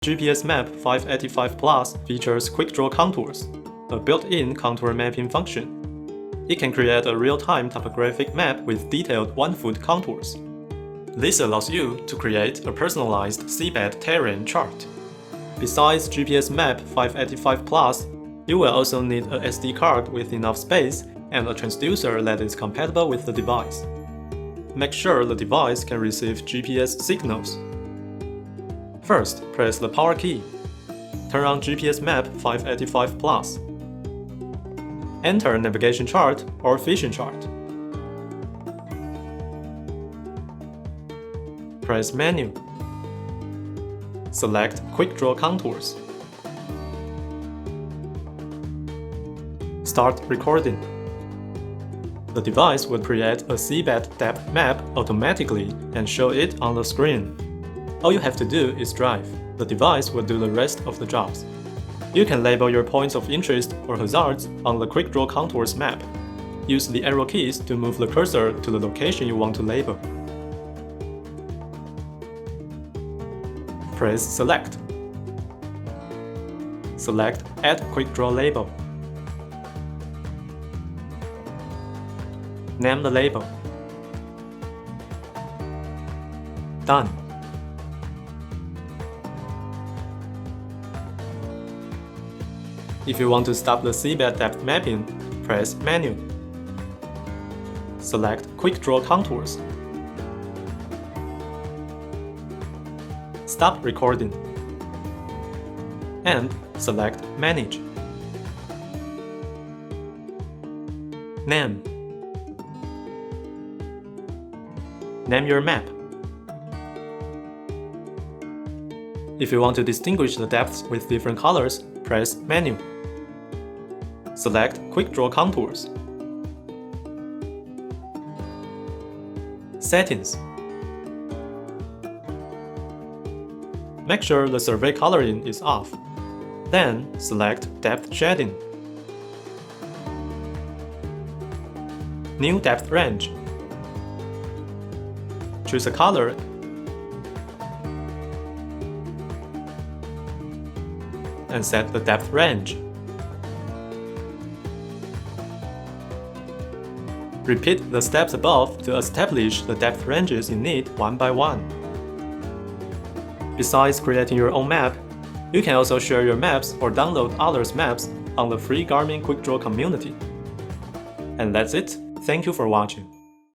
GPSMAP 585 Plus features Quickdraw Contours, a built-in contour mapping function. It can create a real-time topographic map with detailed 1-foot contours. This allows you to create a personalized seabed terrain chart. Besides GPSMAP 585 Plus, you will also need a SD card with enough space and a transducer that is compatible with the device. Make sure the device can receive GPS signals. First, press the power key. Turn on GPSMAP 585 Plus. Enter navigation chart or vision chart. Press Menu. Select Quickdraw Contours. Start recording. The device will create a seabed depth map automatically and show it on the screen. All you have to do is drive. The device will do the rest of the jobs. You can label your points of interest or hazards on the Quickdraw Contours map. Use the arrow keys to move the cursor to the location you want to label. Press Select. Select Add Quickdraw Label. Name the label. Done. If you want to stop the seabed depth mapping, press Menu. Select Quickdraw Contours. Stop recording. And select Manage. Name. Name your map. If you want to distinguish the depths with different colors, press Menu. Select Quickdraw Contours. Settings. Make sure the survey coloring is off. Then select Depth Shading. New depth range. Choose a color and set the depth range. Repeat the steps above to establish the depth ranges you need one by one. Besides creating your own map, you can also share your maps or download others' maps on the free Garmin Quickdraw community. And that's it. Thank you for watching.